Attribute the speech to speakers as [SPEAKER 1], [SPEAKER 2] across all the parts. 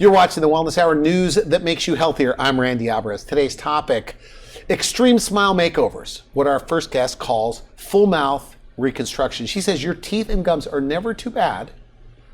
[SPEAKER 1] You're watching the Wellness Hour, news that makes you healthier. I'm Randy Alvarez. Today's topic, extreme smile makeovers, what our first guest calls full mouth reconstruction. She says your teeth and gums are never too bad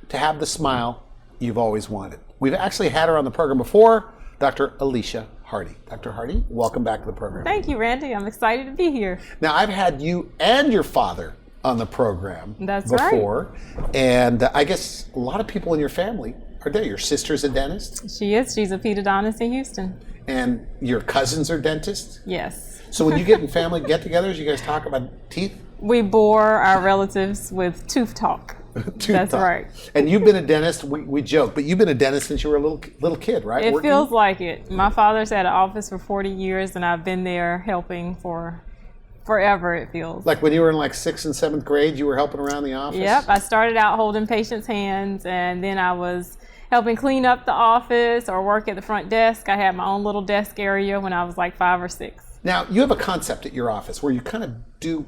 [SPEAKER 1] to have the smile you've always wanted. We've actually had her on the program before, Dr. Alecia Hardy. Dr. Hardy, welcome back to the program.
[SPEAKER 2] Thank you, Randy. I'm excited to be here.
[SPEAKER 1] Now, I've had you and your father on the program before,
[SPEAKER 2] right.
[SPEAKER 1] And I guess a lot of people in your family are there. Your sister's a dentist?
[SPEAKER 2] She is. She's a pedodontist in Houston.
[SPEAKER 1] And your cousins are dentists?
[SPEAKER 2] Yes.
[SPEAKER 1] So when you get in family get-togethers, you guys talk about teeth?
[SPEAKER 2] We bore our relatives with tooth talk. That's
[SPEAKER 1] talk.
[SPEAKER 2] right.
[SPEAKER 1] And you've been a dentist, we joke, but you've been a dentist since you were a little kid, right?
[SPEAKER 2] It feels like it. My father's had an office for 40 years, and I've been there helping for forever, it feels.
[SPEAKER 1] Like when you were in like 6th and 7th grade, you were helping around the office?
[SPEAKER 2] Yep. I started out holding patients' hands, and then I was helping clean up the office or work at the front desk. I had my own little desk area when I was like 5 or 6.
[SPEAKER 1] Now, you have a concept at your office where you kind of do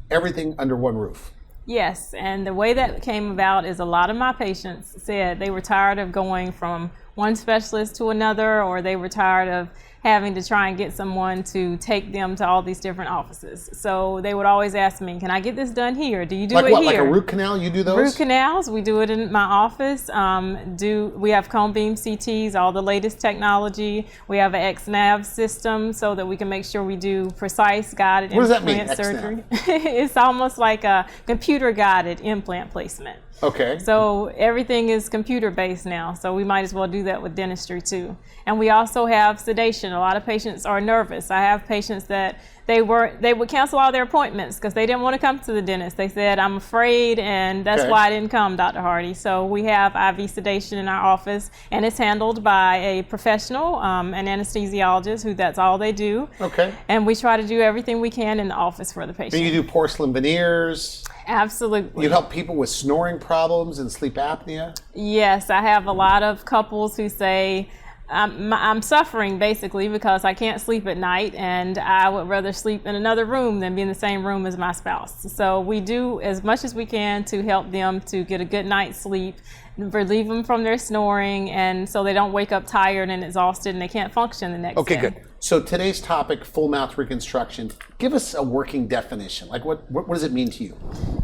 [SPEAKER 1] everything under one roof.
[SPEAKER 2] Yes, and the way that came about is a lot of my patients said they were tired of going from one specialist to another, or they were tired of having to try and get someone to take them to all these different offices. So they would always ask me, can I get this done here? Do you do
[SPEAKER 1] like
[SPEAKER 2] it
[SPEAKER 1] what,
[SPEAKER 2] here?
[SPEAKER 1] Like a root canal, you do those?
[SPEAKER 2] Root canals, we do it in my office. We have cone beam CTs, all the latest technology. We have an XNAV system so that we can make sure we do precise guided implant surgery. It's almost like a computer guided implant placement.
[SPEAKER 1] Okay.
[SPEAKER 2] So everything is computer based now, so we might as well do that with dentistry too. And we also have sedation. A lot of patients are nervous. I have patients that they would cancel all their appointments because they didn't want to come to the dentist. They said, I'm afraid, and that's why I didn't come, Dr. Hardy. So we have IV sedation in our office, and it's handled by a professional, an anesthesiologist, who that's all they do.
[SPEAKER 1] Okay.
[SPEAKER 2] And we try to do everything we can in the office for the patient.
[SPEAKER 1] And you do porcelain veneers?
[SPEAKER 2] Absolutely.
[SPEAKER 1] You help people with snoring problems and sleep apnea?
[SPEAKER 2] Yes, I have a lot of couples who say, I'm suffering basically because I can't sleep at night, and I would rather sleep in another room than be in the same room as my spouse. So we do as much as we can to help them to get a good night's sleep, relieve them from their snoring, and so they don't wake up tired and exhausted and they can't function the next day.
[SPEAKER 1] Okay, good. So today's topic, full mouth reconstruction. Give us a working definition. Like what does it mean to you?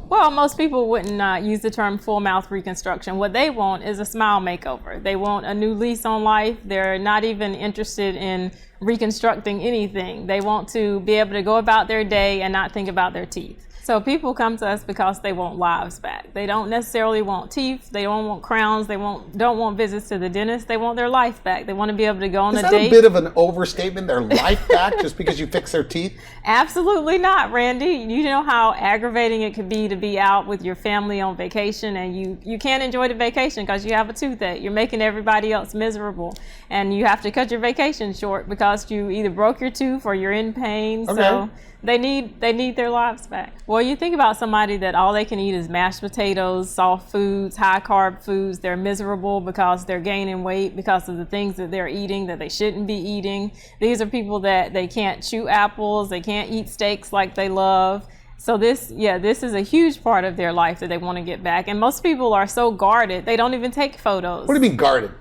[SPEAKER 2] Well, most people wouldn't use the term full mouth reconstruction. What they want is a smile makeover. They want a new lease on life. They're not even interested in reconstructing anything. They want to be able to go about their day and not think about their teeth. So people come to us because they want lives back. They don't necessarily want teeth. They don't want crowns. They don't want visits to the dentist. They want their life back. They want to be able to go on a date.
[SPEAKER 1] Is that a bit of an overstatement, their life back, just because you fix their teeth?
[SPEAKER 2] Absolutely not, Randy. You know how aggravating it could be to be out with your family on vacation, and you can't enjoy the vacation because you have a toothache. You're making everybody else miserable, and you have to cut your vacation short because you either broke your tooth or you're in pain.
[SPEAKER 1] Okay.
[SPEAKER 2] So they need their lives back. Well, you think about somebody that all they can eat is mashed potatoes, soft foods, high carb foods. They're miserable because they're gaining weight because of the things that they're eating that they shouldn't be eating. These are people that they can't chew apples, they can't eat steaks like they love. So this is a huge part of their life that they want to get back. And most people are so guarded, they don't even take photos.
[SPEAKER 1] What do you mean guarded?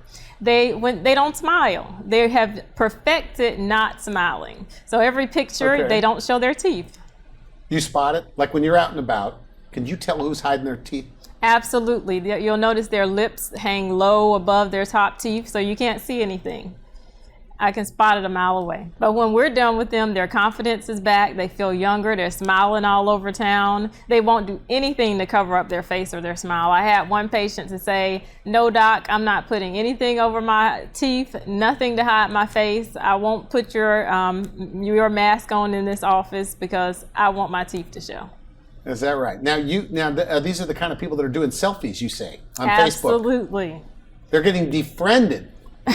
[SPEAKER 2] They don't smile. They have perfected not smiling. So every picture, they don't show their teeth.
[SPEAKER 1] You spot it? Like when you're out and about, can you tell who's hiding their teeth?
[SPEAKER 2] Absolutely. You'll notice their lips hang low above their top teeth, so you can't see anything. I can spot it a mile away. But when we're done with them, their confidence is back. They feel younger. They're smiling all over town. They won't do anything to cover up their face or their smile. I had one patient to say, no, doc, I'm not putting anything over my teeth, nothing to hide my face. I won't put your mask on in this office because I want my teeth to show.
[SPEAKER 1] Is that right? Now, these are the kind of people that are doing selfies, you say, on Facebook.
[SPEAKER 2] Absolutely.
[SPEAKER 1] They're getting defriended.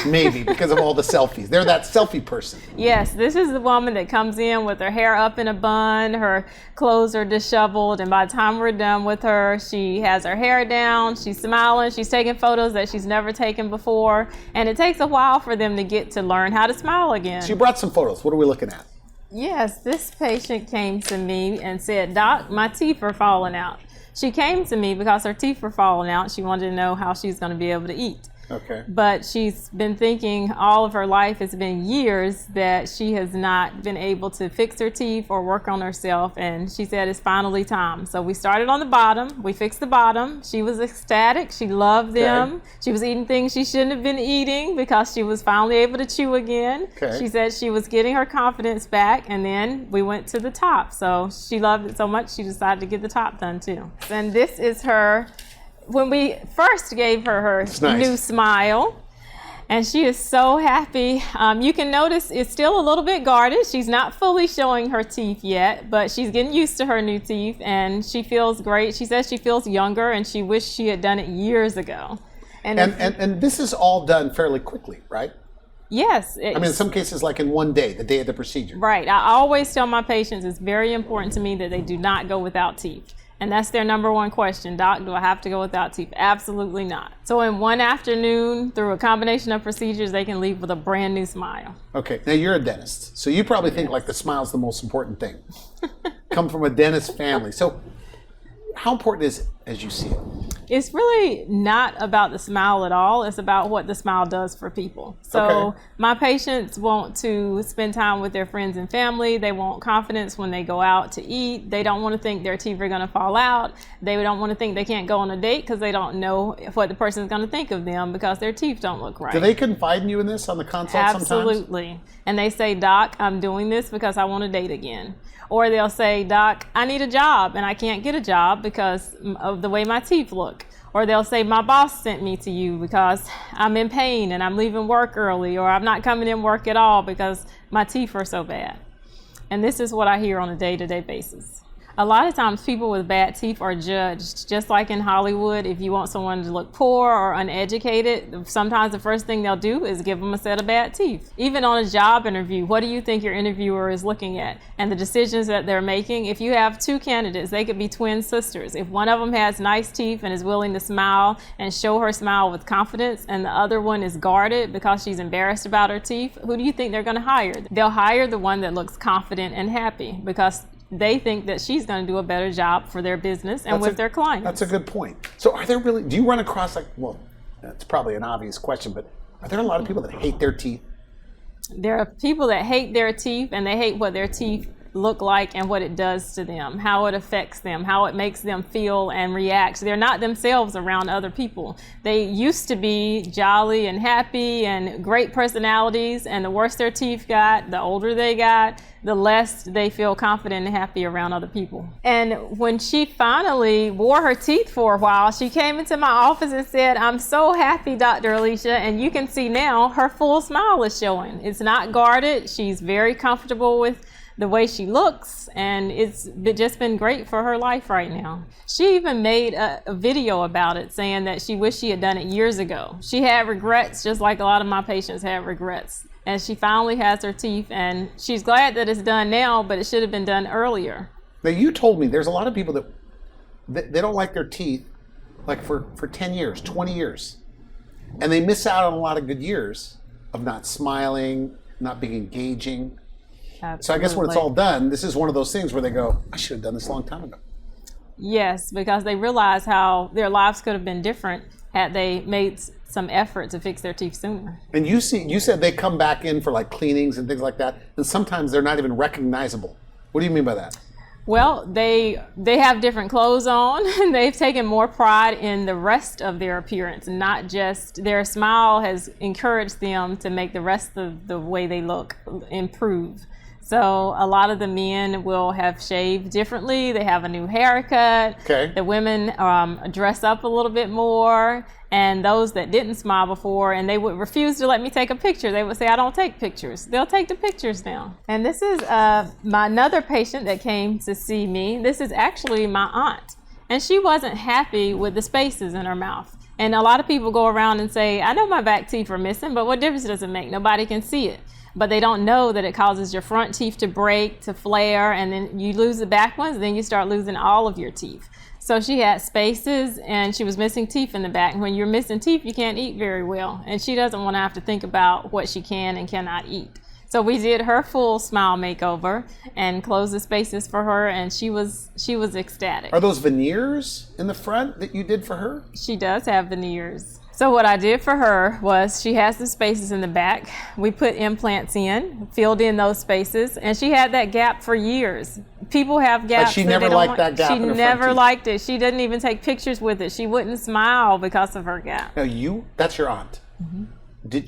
[SPEAKER 1] Maybe because of all the selfies. They're that selfie person.
[SPEAKER 2] Yes, this is the woman that comes in with her hair up in a bun, her clothes are disheveled, and by the time we're done with her, she has her hair down, she's smiling, she's taking photos that she's never taken before, and it takes a while for them to get to learn how to smile again.
[SPEAKER 1] So you brought some photos. What are we looking at?
[SPEAKER 2] Yes, this patient came to me and said, Doc, my teeth are falling out. She came to me because her teeth were falling out. She wanted to know how she was going to be able to eat.
[SPEAKER 1] Okay.
[SPEAKER 2] But she's been thinking all of her life, it's been years, that she has not been able to fix her teeth or work on herself. And she said it's finally time. So we started on the bottom. We fixed the bottom. She was ecstatic. She loved them.
[SPEAKER 1] Okay.
[SPEAKER 2] She was eating things she shouldn't have been eating because she was finally able to chew again.
[SPEAKER 1] Okay.
[SPEAKER 2] She said she was getting her confidence back. And then we went to the top. So she loved it so much, she decided to get the top done too. And this is her. When we first gave her new smile, and she is so happy. You can notice it's still a little bit guarded. She's not fully showing her teeth yet, but she's getting used to her new teeth, and she feels great. She says she feels younger, and she wished she had done it years ago. And
[SPEAKER 1] this is all done fairly quickly, right?
[SPEAKER 2] Yes.
[SPEAKER 1] I mean, in some cases, like in one day, the day of the procedure.
[SPEAKER 2] Right. I always tell my patients it's very important to me that they do not go without teeth. And that's their number one question. Doc, do I have to go without teeth? Absolutely not. So in one afternoon, through a combination of procedures, they can leave with a brand new smile.
[SPEAKER 1] Okay. Now you're a dentist, so you probably think like the smile's the most important thing. Come from a dentist family. So how important is it as you see it?
[SPEAKER 2] It's really not about the smile at all. It's about what the smile does for people. So my patients want to spend time with their friends and family. They want confidence when they go out to eat. They don't want to think their teeth are going to fall out. They don't want to think they can't go on a date because they don't know what the person is going to think of them because their teeth don't look right.
[SPEAKER 1] Do they confide in you in this on the consult sometimes?
[SPEAKER 2] Absolutely. And they say, Doc, I'm doing this because I want to date again. Or they'll say, Doc, I need a job and I can't get a job because of the way my teeth look. Or they'll say, my boss sent me to you because I'm in pain and I'm leaving work early, or I'm not coming in work at all because my teeth are so bad. And this is what I hear on a day-to-day basis. A lot of times people with bad teeth are judged, just like in Hollywood. If you want someone to look poor or uneducated, sometimes the first thing they'll do is give them a set of bad teeth. Even on a job interview, what do you think your interviewer is looking at and the decisions that they're making? If you have two candidates, they could be twin sisters. If one of them has nice teeth and is willing to smile and show her smile with confidence, and the other one is guarded because she's embarrassed about her teeth, who do you think they're going to hire? They'll hire the one that looks confident and happy because they think that she's going to do a better job for their business and with their clients.
[SPEAKER 1] That's a good point. So are there really, do you run across well, that's probably an obvious question, but are there a lot of people that hate their teeth?
[SPEAKER 2] There are people that hate their teeth, and they hate what their teeth look like and what it does to them, how it affects them, how it makes them feel and react. They're not themselves around other people. They used to be jolly and happy and great personalities, and the worse their teeth got, the older they got, the less they feel confident and happy around other people. And when she finally wore her teeth for a while, she came into my office and said, I'm so happy, Dr. Alecia, and you can see now her full smile is showing. It's not guarded. She's very comfortable with the way she looks, and it's just been great for her life right now. She even made a video about it, saying that she wished she had done it years ago. She had regrets, just like a lot of my patients have regrets. And she finally has her teeth, and she's glad that it's done now, but it should have been done earlier.
[SPEAKER 1] Now, you told me there's a lot of people that they don't like their teeth like for 10 years, 20 years. And they miss out on a lot of good years of not smiling, not being engaging.
[SPEAKER 2] Absolutely.
[SPEAKER 1] So I guess when it's all done, this is one of those things where they go, I should have done this a long time ago.
[SPEAKER 2] Yes, because they realize how their lives could have been different had they made some effort to fix their teeth sooner.
[SPEAKER 1] And you said they come back in for like cleanings and things like that, and sometimes they're not even recognizable. What do you mean by that?
[SPEAKER 2] Well, they have different clothes on, and they've taken more pride in the rest of their appearance, not just their smile has encouraged them to make the rest of the way they look improve. So a lot of the men will have shaved differently. They have a new haircut.
[SPEAKER 1] Okay.
[SPEAKER 2] The women dress up a little bit more. And those that didn't smile before, and they would refuse to let me take a picture. They would say, I don't take pictures. They'll take the pictures now. And this is another patient that came to see me. This is actually my aunt. And she wasn't happy with the spaces in her mouth. And a lot of people go around and say, I know my back teeth are missing, but what difference does it make? Nobody can see it. But they don't know that it causes your front teeth to break, to flare, and then you lose the back ones, then you start losing all of your teeth. So she had spaces, and she was missing teeth in the back. When you're missing teeth, you can't eat very well. And she doesn't want to have to think about what she can and cannot eat. So we did her full smile makeover and closed the spaces for her, and she was ecstatic.
[SPEAKER 1] Are those veneers in the front that you did for her?
[SPEAKER 2] She does have veneers. So what I did for her was, she has the spaces in the back. We put implants in, filled in those spaces, and she had that gap for years. People have gaps.
[SPEAKER 1] But she never liked that gap
[SPEAKER 2] She
[SPEAKER 1] in her front
[SPEAKER 2] never
[SPEAKER 1] teeth.
[SPEAKER 2] liked it. She didn't even take pictures with it. She wouldn't smile because of her gap.
[SPEAKER 1] Now that's your aunt.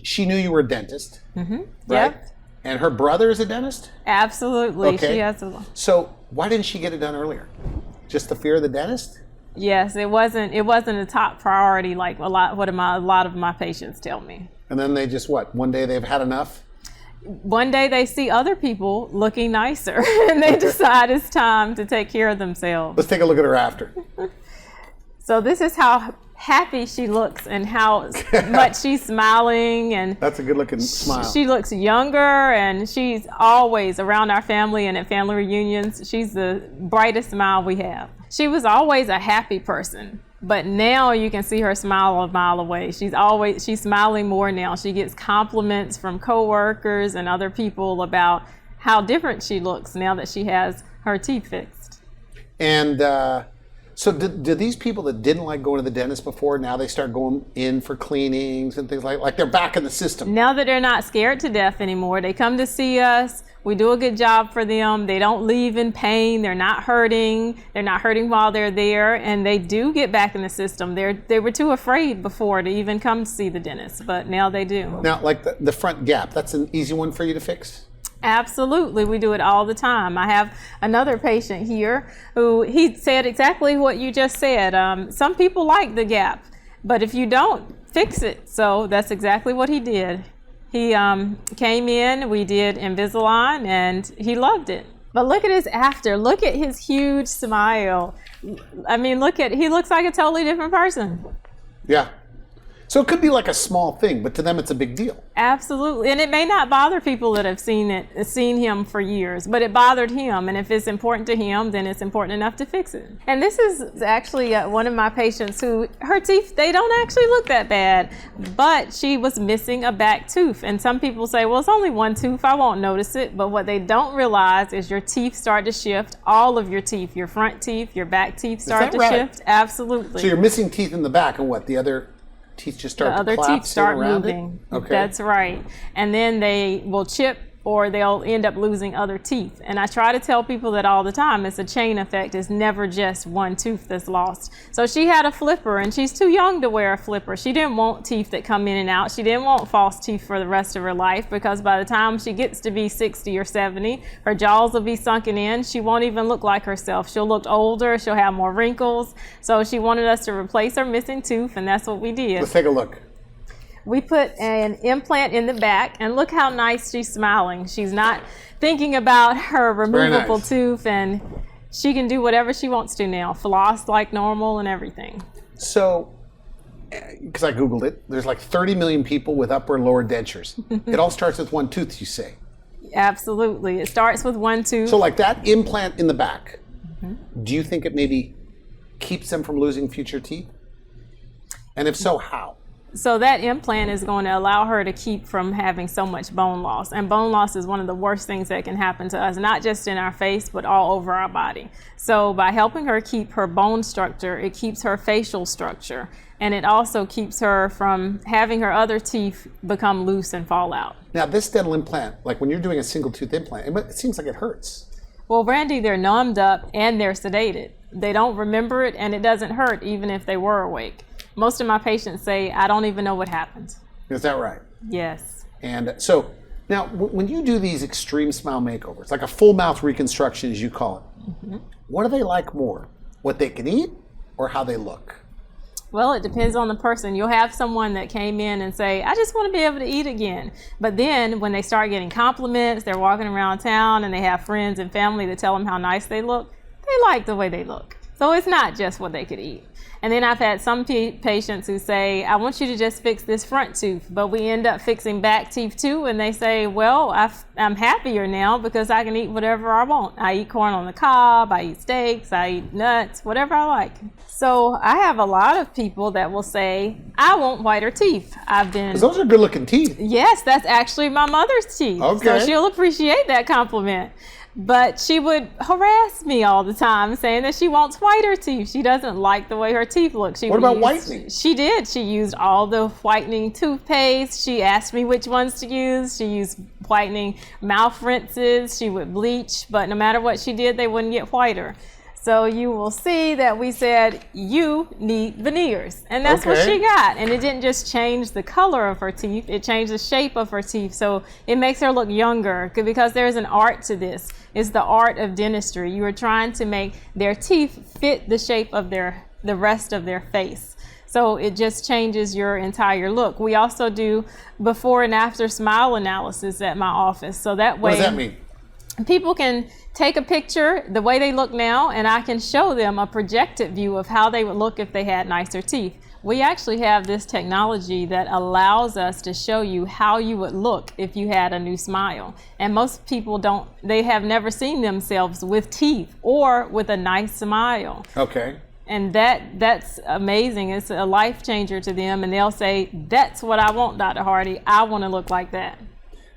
[SPEAKER 1] She knew you were a dentist, right?
[SPEAKER 2] Yep.
[SPEAKER 1] And her brother is a dentist?
[SPEAKER 2] Absolutely.
[SPEAKER 1] Okay.
[SPEAKER 2] She has a...
[SPEAKER 1] So why didn't she get it done earlier? Just the fear of the dentist?
[SPEAKER 2] Yes, it wasn't a top priority like a lot of my patients tell me.
[SPEAKER 1] And then they just one day they've had enough?
[SPEAKER 2] One day they see other people looking nicer and they decide it's time to take care of themselves.
[SPEAKER 1] Let's take a look at her after.
[SPEAKER 2] So this is how happy she looks and how much she's smiling, and
[SPEAKER 1] That's a good looking smile.
[SPEAKER 2] she looks younger, and she's always around our family and at family reunions. She's the brightest smile we have. She was always a happy person, but now you can see her smile a mile away. She's smiling more now. She gets compliments from coworkers and other people about how different she looks now that she has her teeth fixed.
[SPEAKER 1] And so do these people that didn't like going to the dentist before, now they start going in for cleanings and things like they're back in the system?
[SPEAKER 2] Now that they're not scared to death anymore, they come to see us. We do a good job for them. They don't leave in pain. They're not hurting. They're not hurting while they're there, and they do get back in the system. They were too afraid before to even come to see the dentist, but now they do.
[SPEAKER 1] Now, like the front gap, that's an easy one for you to fix?
[SPEAKER 2] Absolutely, we do it all the time. I have another patient here who he said exactly what you just said. Some people like the gap, but if you don't, fix it. So that's exactly what he did. He came in, we did Invisalign, and he loved it. But look at his after. Look at his huge smile. I mean, he looks like a totally different person.
[SPEAKER 1] Yeah. So it could be like a small thing, but to them it's a big deal.
[SPEAKER 2] Absolutely, and it may not bother people that have seen him for years, but it bothered him, and if it's important to him, then it's important enough to fix it. And this is actually one of my patients who, her teeth, they don't actually look that bad, but she was missing a back tooth, and some people say, well, it's only one tooth, I won't notice it, but what they don't realize is your teeth start to shift, all of your teeth, your front teeth, your back teeth start to shift. Absolutely.
[SPEAKER 1] So you're missing teeth in the back, and what, the other teeth just start to collapse?
[SPEAKER 2] The other teeth start moving.
[SPEAKER 1] Okay.
[SPEAKER 2] That's right. And then they will chip, or they'll end up losing other teeth. And I try to tell people that all the time. It's a chain effect. It's never just one tooth that's lost. So she had a flipper, and she's too young to wear a flipper. She didn't want teeth that come in and out. She didn't want false teeth for the rest of her life, because by the time she gets to be 60 or 70, her jaws will be sunken in. She won't even look like herself. She'll look older. She'll have more wrinkles. So she wanted us to replace her missing tooth, and that's what we did.
[SPEAKER 1] Let's take a look.
[SPEAKER 2] We put an implant in the back, and look how nice she's smiling. She's not thinking about her removable tooth, and she can do whatever she wants to now. Floss like normal and everything.
[SPEAKER 1] So, because I Googled it, there's like 30 million people with upper and lower dentures. It all starts with one tooth, you say?
[SPEAKER 2] Absolutely. It starts with one tooth.
[SPEAKER 1] So like that implant in the back, do you think it maybe keeps them from losing future teeth? And if so, how?
[SPEAKER 2] So that implant is going to allow her to keep from having so much bone loss. And bone loss is one of the worst things that can happen to us, not just in our face, but all over our body. So by helping her keep her bone structure, it keeps her facial structure. And it also keeps her from having her other teeth become loose and fall out.
[SPEAKER 1] Now this dental implant, like when you're doing a single tooth implant, it seems like it hurts.
[SPEAKER 2] Well, Randy, they're numbed up and they're sedated. They don't remember it, and it doesn't hurt even if they were awake. Most of my patients say, I don't even know what happened.
[SPEAKER 1] Is that right?
[SPEAKER 2] Yes.
[SPEAKER 1] And so now when you do these extreme smile makeovers, like a full mouth reconstruction as you call it, what do they like more? What they can eat or how they look?
[SPEAKER 2] Well, it depends on the person. You'll have someone that came in and say, I just want to be able to eat again. But then when they start getting compliments, they're walking around town and they have friends and family that tell them how nice they look, they like the way they look. So it's not just what they could eat. And then I've had some patients who say, I want you to just fix this front tooth, but we end up fixing back teeth too, and they say, well, I'm happier now because I can eat whatever I want. I eat corn on the cob, I eat steaks, I eat nuts, whatever I like. So I have a lot of people that will say, I want whiter teeth.
[SPEAKER 1] Because those are good looking teeth.
[SPEAKER 2] Yes, that's actually my mother's teeth.
[SPEAKER 1] Okay.
[SPEAKER 2] So she'll appreciate that compliment. But she would harass me all the time saying that she wants whiter teeth. She doesn't like the way her teeth look.
[SPEAKER 1] What about whitening?
[SPEAKER 2] She did. She used all the whitening toothpaste. She asked me which ones to use. She used whitening mouth rinses. She would bleach, but no matter what she did, they wouldn't get whiter. So you will see that we said, you need veneers. And that's what she got. And it didn't just change the color of her teeth, it changed the shape of her teeth. So it makes her look younger because there's an art to this. It's the art of dentistry. You are trying to make their teeth fit the shape of the rest of their face. So it just changes your entire look. We also do before and after smile analysis at my office. So that way,
[SPEAKER 1] what does that mean?
[SPEAKER 2] People can take a picture the way they look now, and I can show them a projected view of how they would look if they had nicer teeth. We actually have this technology that allows us to show you how you would look if you had a new smile. And most people they have never seen themselves with teeth or with a nice smile.
[SPEAKER 1] Okay.
[SPEAKER 2] And that's amazing. It's a life changer to them, and they'll say, that's what I want, Dr. Hardy. I want to look like that.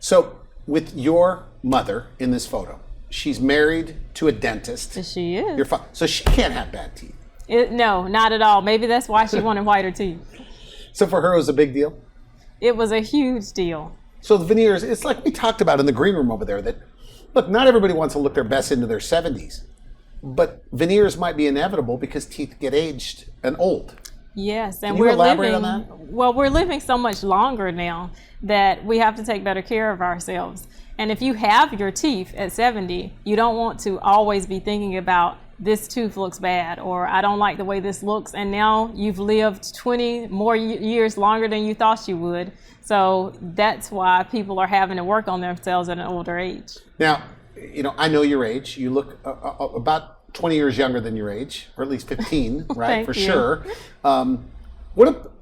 [SPEAKER 1] So with your mother in this photo, she's married to a dentist.
[SPEAKER 2] She is.
[SPEAKER 1] So she can't have bad teeth.
[SPEAKER 2] No, not at all. Maybe that's why she wanted whiter teeth.
[SPEAKER 1] So for her, it was a big deal?
[SPEAKER 2] It was a huge deal.
[SPEAKER 1] So the veneers, it's like we talked about in the green room over there, that, look, not everybody wants to look their best into their 70s. But veneers might be inevitable because teeth get aged and old.
[SPEAKER 2] Yes, and
[SPEAKER 1] Can you elaborate on that?
[SPEAKER 2] Well, we're living so much longer now that we have to take better care of ourselves. And if you have your teeth at 70, you don't want to always be thinking about this tooth looks bad, or I don't like the way this looks, and now you've lived 20 more years longer than you thought you would. So that's why people are having to work on themselves at an older age.
[SPEAKER 1] Now, I know your age. You look about 20 years younger than your age, or at least 15, right? For sure. What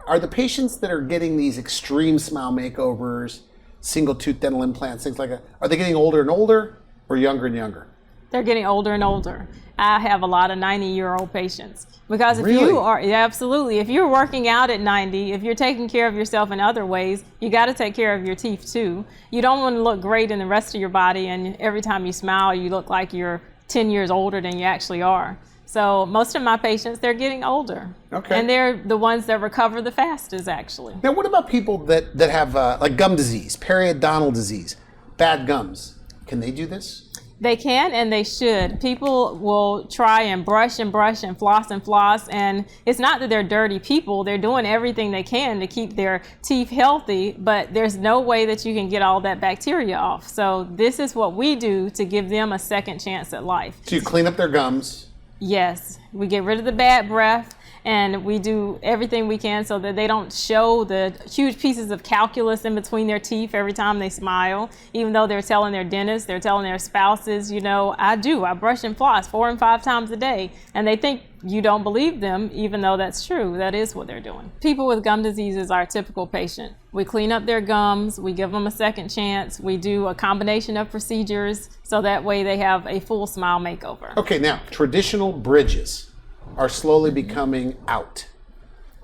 [SPEAKER 1] are the patients that are getting these extreme smile makeovers, single tooth dental implants, things like that, are they getting older and older or younger and younger?
[SPEAKER 2] They're getting older and older. I have a lot of 90-year-old patients. Because if
[SPEAKER 1] Really?
[SPEAKER 2] you are, absolutely, if you're working out at 90, if you're taking care of yourself in other ways, you got to take care of your teeth too. You don't want to look great in the rest of your body, and every time you smile, you look like you're 10 years older than you actually are. So most of my patients, they're getting older.
[SPEAKER 1] Okay.
[SPEAKER 2] And they're the ones that recover the fastest, actually.
[SPEAKER 1] Now, what about people that have like gum disease, periodontal disease, bad gums? Can they do this?
[SPEAKER 2] They can and they should. People will try and brush and floss, and it's not that they're dirty people. They're doing everything they can to keep their teeth healthy, but there's no way that you can get all that bacteria off. So this is what we do to give them a second chance at life.
[SPEAKER 1] So you clean up their gums.
[SPEAKER 2] Yes, we get rid of the bad breath, and we do everything we can so that they don't show the huge pieces of calculus in between their teeth every time they smile, even though they're telling their dentist, they're telling their spouses, I brush and floss 4 and 5 times a day, and they think you don't believe them, even though that's true. That is what they're doing. People with gum disease is our typical patient. We clean up their gums, we give them a second chance, we do a combination of procedures, so that way they have a full smile makeover.
[SPEAKER 1] Okay, now, traditional bridges are slowly becoming out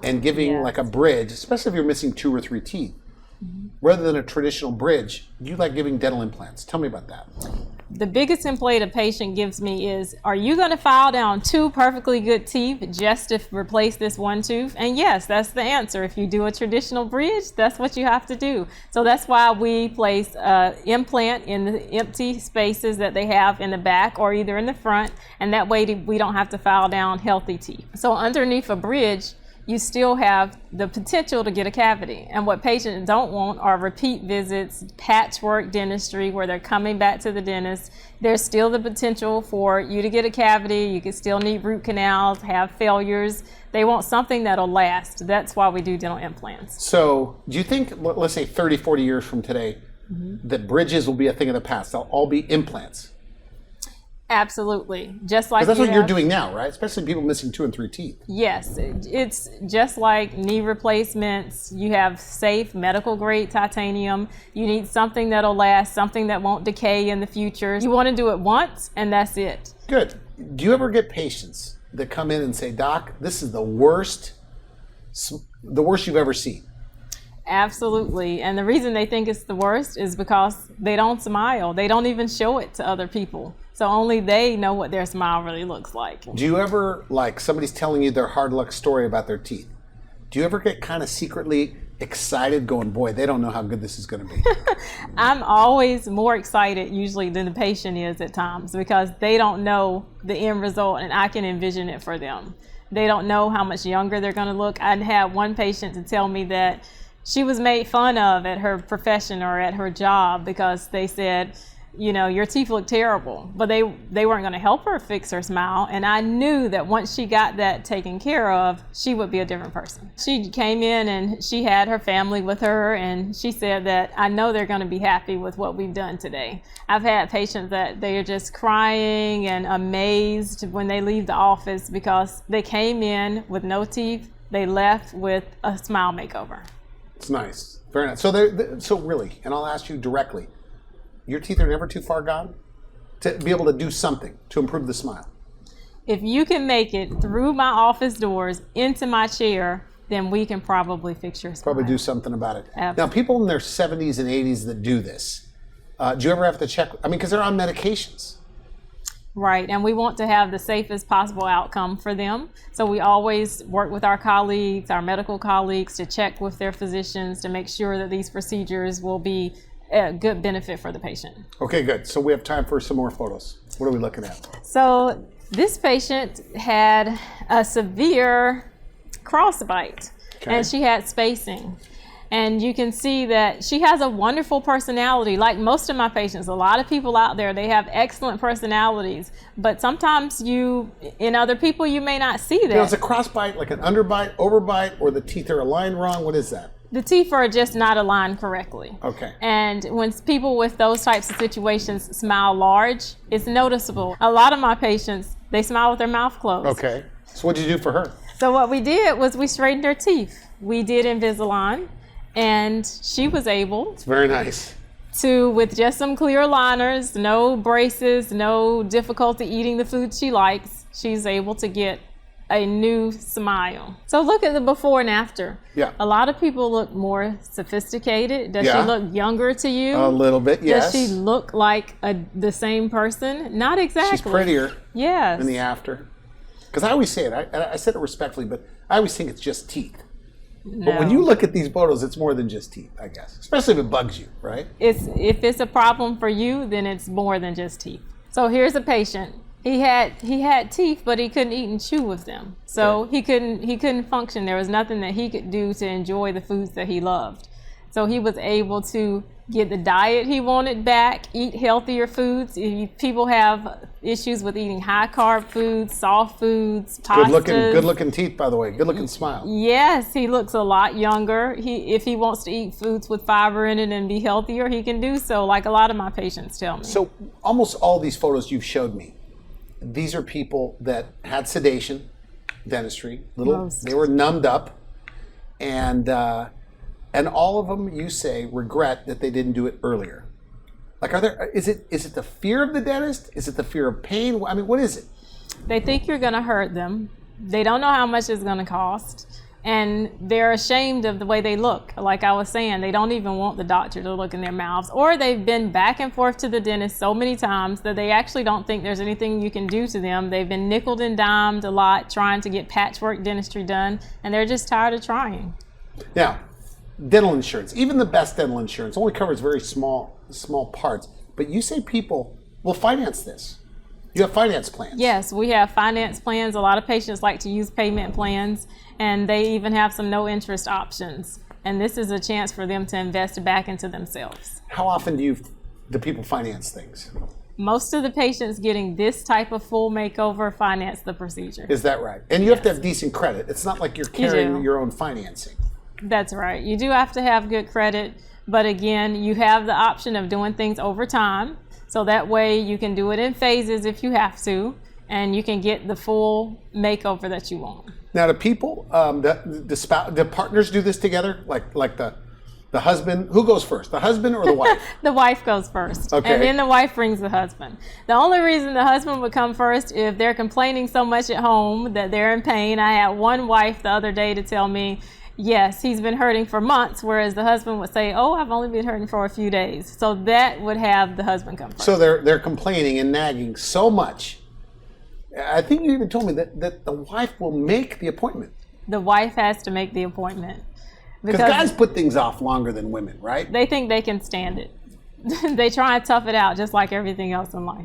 [SPEAKER 1] and giving like a bridge, especially if you're missing 2 or 3 teeth. Rather than a traditional bridge, you like giving dental implants. Tell me about that.
[SPEAKER 2] The biggest complaint a patient gives me is, are you going to file down 2 perfectly good teeth just to replace this 1 tooth? And yes, that's the answer. If you do a traditional bridge, that's what you have to do. So that's why we place an implant in the empty spaces that they have in the back or either in the front, and that way we don't have to file down healthy teeth. So underneath a bridge, you still have the potential to get a cavity. And what patients don't want are repeat visits, patchwork dentistry where they're coming back to the dentist. There's still the potential for you to get a cavity. You can still need root canals, have failures. They want something that'll last. That's why we do dental implants.
[SPEAKER 1] So do you think, let's say 30, 40 years from today, that bridges will be a thing of the past? They'll all be implants?
[SPEAKER 2] Absolutely. Just like
[SPEAKER 1] Because that's what you're doing now, right? Especially people missing 2 and 3 teeth.
[SPEAKER 2] Yes, it's just like knee replacements. You have safe medical grade titanium. You need something that'll last, something that won't decay in the future. You want to do it once and that's it.
[SPEAKER 1] Good. Do you ever get patients that come in and say, Doc, this is the worst you've ever seen?
[SPEAKER 2] Absolutely. And the reason they think it's the worst is because they don't smile. They don't even show it to other people. So only they know what their smile really looks like.
[SPEAKER 1] Do you ever, like somebody's telling you their hard luck story about their teeth, do you ever get kind of secretly excited going, boy, they don't know how good this is going to be?
[SPEAKER 2] I'm always more excited usually than the patient is at times, because they don't know the end result and I can envision it for them. They don't know how much younger they're going to look. I had one patient to tell me that she was made fun of at her profession or at her job because they said, you know, your teeth look terrible, but they weren't going to help her fix her smile. And I knew that once she got that taken care of, she would be a different person. She came in and she had her family with her, and she said that I know they're going to be happy with what we've done today. I've had patients that they are just crying and amazed when they leave the office because they came in with no teeth, they left with a smile makeover.
[SPEAKER 1] It's nice. Very nice. So really, and I'll ask you directly, your teeth are never too far gone to be able to do something to improve the smile?
[SPEAKER 2] If you can make it through my office doors into my chair, then we can probably fix your smile.
[SPEAKER 1] Probably do something about it.
[SPEAKER 2] Absolutely.
[SPEAKER 1] Now, people in their 70s and 80s that do this, do you ever have to check? I mean, because they're on medications.
[SPEAKER 2] Right, and we want to have the safest possible outcome for them. So we always work with our colleagues, our medical colleagues, to check with their physicians to make sure that these procedures will be a good benefit for the patient.
[SPEAKER 1] Okay, good. So we have time for some more photos. What are we looking at?
[SPEAKER 2] So this patient had a severe crossbite, and she had spacing. And you can see that she has a wonderful personality. Like most of my patients, a lot of people out there, they have excellent personalities, but sometimes in other people, you may not see that.
[SPEAKER 1] Now, is a crossbite like an underbite, overbite, or the teeth are aligned wrong? What is that?
[SPEAKER 2] The teeth are just not aligned correctly.
[SPEAKER 1] Okay.
[SPEAKER 2] And when people with those types of situations smile large, it's noticeable. A lot of my patients, they smile with their mouth closed.
[SPEAKER 1] Okay. So what did you do for her?
[SPEAKER 2] So what we did was we straightened her teeth. We did Invisalign, and she was able
[SPEAKER 1] It's very nice.
[SPEAKER 2] to, with just some clear aligners, no braces, no difficulty eating the food she likes, she's able to get a new smile. So look at the before and after.
[SPEAKER 1] Yeah.
[SPEAKER 2] A lot of people look more sophisticated. Does
[SPEAKER 1] Yeah.
[SPEAKER 2] she look younger to you?
[SPEAKER 1] A little bit, yes.
[SPEAKER 2] Does she look like the same person? Not exactly.
[SPEAKER 1] She's prettier
[SPEAKER 2] Yes.
[SPEAKER 1] in the after. Because I always say it, I said it respectfully, but I always think it's just teeth. But when you look at these photos, it's more than just teeth, I guess. Especially if it bugs you, right?
[SPEAKER 2] If it's a problem for you, then it's more than just teeth. So here's a patient. He had teeth, but he couldn't eat and chew with them. So he couldn't function. There was nothing that he could do to enjoy the foods that he loved. So he was able to get the diet he wanted back, eat healthier foods. People have issues with eating high carb foods, soft foods, pastas.
[SPEAKER 1] Good looking teeth, by the way. Good looking smile.
[SPEAKER 2] Yes, he looks a lot younger. If he wants to eat foods with fiber in it and be healthier, he can do so, like a lot of my patients tell me.
[SPEAKER 1] So almost all these photos you've showed me, these are people that had sedation, dentistry, they were numbed up, and all of them, you say, regret that they didn't do it earlier. Like, is it the fear of the dentist? Is it the fear of pain? I mean, what is it?
[SPEAKER 2] They think you're going to hurt them. They don't know how much it's going to cost. And they're ashamed of the way they look. Like I was saying, they don't even want the doctor to look in their mouths. Or they've been back and forth to the dentist so many times that they actually don't think there's anything you can do to them. They've been nickeled and dimed a lot trying to get patchwork dentistry done, and they're just tired of trying.
[SPEAKER 1] Now, dental insurance, even the best dental insurance, only covers very small parts. But you say people will finance this. You have finance plans.
[SPEAKER 2] Yes, we have finance plans. A lot of patients like to use payment plans, and they even have some no interest options. And this is a chance for them to invest back into themselves.
[SPEAKER 1] How often do people finance things?
[SPEAKER 2] Most of the patients getting this type of full makeover finance the procedure.
[SPEAKER 1] Is that right? And you have to have decent credit. It's not like you're carrying your own financing.
[SPEAKER 2] That's right. You do have to have good credit, but again, you have the option of doing things over time. So that way you can do it in phases if you have to, and you can get the full makeover that you want.
[SPEAKER 1] Now, do people, the partners do this together? Like the husband, who goes first, the husband or the wife?
[SPEAKER 2] The wife goes first,
[SPEAKER 1] okay.
[SPEAKER 2] And then the wife brings the husband. The only reason the husband would come first if they're complaining so much at home that they're in pain. I had one wife the other day to tell me, yes, he's been hurting for months, whereas the husband would say, oh, I've only been hurting for a few days. So that would have the husband come first.
[SPEAKER 1] So they're complaining and nagging so much. I think you even told me that the wife will make the appointment.
[SPEAKER 2] The wife has to make the appointment.
[SPEAKER 1] Because guys put things off longer than women, right?
[SPEAKER 2] They think they can stand it. They try and tough it out just like everything else in life.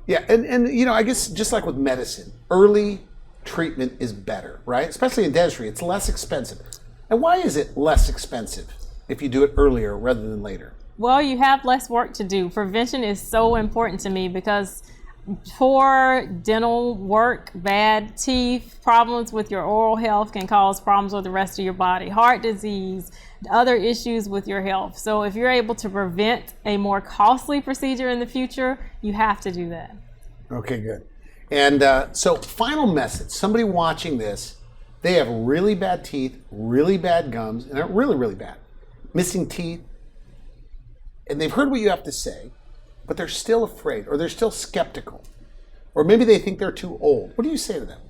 [SPEAKER 1] Yeah, and you know, I guess just like with medicine, early treatment is better, right? Especially in dentistry, it's less expensive. And why is it less expensive if you do it earlier rather than later?
[SPEAKER 2] Well, you have less work to do. Prevention is so important to me because poor dental work, bad teeth, problems with your oral health can cause problems with the rest of your body, heart disease, other issues with your health. So if you're able to prevent a more costly procedure in the future, you have to do that.
[SPEAKER 1] Okay, good. And so final message, somebody watching this, they have really bad teeth, really bad gums, and they're really, really bad. Missing teeth, and they've heard what you have to say, but they're still afraid, or they're still skeptical, or maybe they think they're too old. What do you say to them?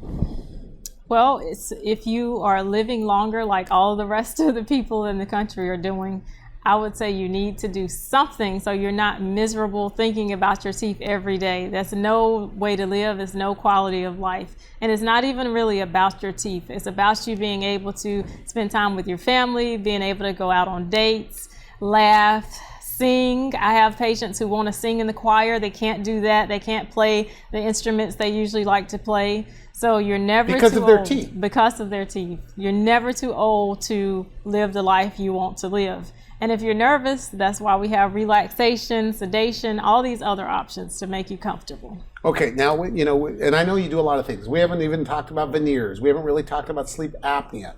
[SPEAKER 2] Well, if you are living longer like all the rest of the people in the country are doing, I would say you need to do something so you're not miserable thinking about your teeth every day. That's no way to live. It's no quality of life. And it's not even really about your teeth. It's about you being able to spend time with your family, being able to go out on dates, laugh, sing. I have patients who want to sing in the choir. They can't do that. They can't play the instruments they usually like to play. So you're never
[SPEAKER 1] because
[SPEAKER 2] too
[SPEAKER 1] of their
[SPEAKER 2] old.
[SPEAKER 1] teeth.
[SPEAKER 2] Because of their teeth. You're never too old to live the life you want to live. And if you're nervous, that's why we have relaxation, sedation, all these other options to make you comfortable.
[SPEAKER 1] Okay, now, you know, and I know you do a lot of things. We haven't even talked about veneers. We haven't really talked about sleep apnea.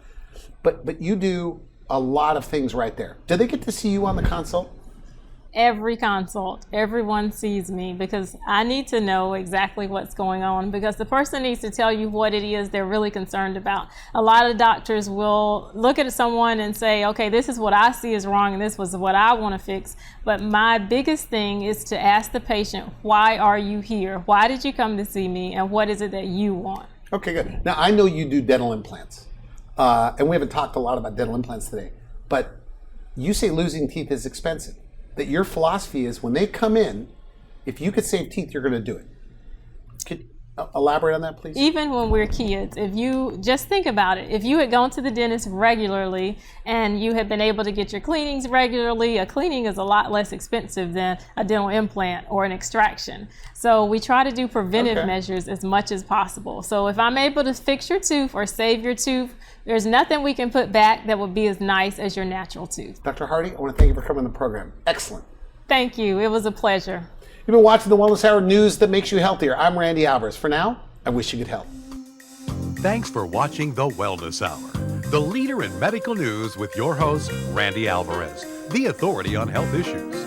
[SPEAKER 1] But you do a lot of things right there. Do they get to see you on the consult?
[SPEAKER 2] Every consult, everyone sees me because I need to know exactly what's going on because the person needs to tell you what it is they're really concerned about. A lot of doctors will look at someone and say, okay, this is what I see is wrong and this was what I want to fix. But my biggest thing is to ask the patient, why are you here? Why did you come to see me? And what is it that you want?
[SPEAKER 1] Okay, good. Now, I know you do dental implants. And we haven't talked a lot about dental implants today. But you say losing teeth is expensive. That your philosophy is when they come in, if you could save teeth, you're going to do it. Could you elaborate on that, please?
[SPEAKER 2] Even when we're kids, if you just think about it, if you had gone to the dentist regularly and you had been able to get your cleanings regularly, a cleaning is a lot less expensive than a dental implant or an extraction. So we try to do preventive measures as much as possible. So if I'm able to fix your tooth or save your tooth, there's nothing we can put back that would be as nice as your natural tooth.
[SPEAKER 1] Dr. Hardy, I want to thank you for coming on the program. Excellent.
[SPEAKER 2] Thank you. It was a pleasure.
[SPEAKER 1] You've been watching the Wellness Hour news that makes you healthier. I'm Randy Alvarez. For now, I wish you good health.
[SPEAKER 3] Thanks for watching the Wellness Hour, the leader in medical news with your host, Randy Alvarez, the authority on health issues.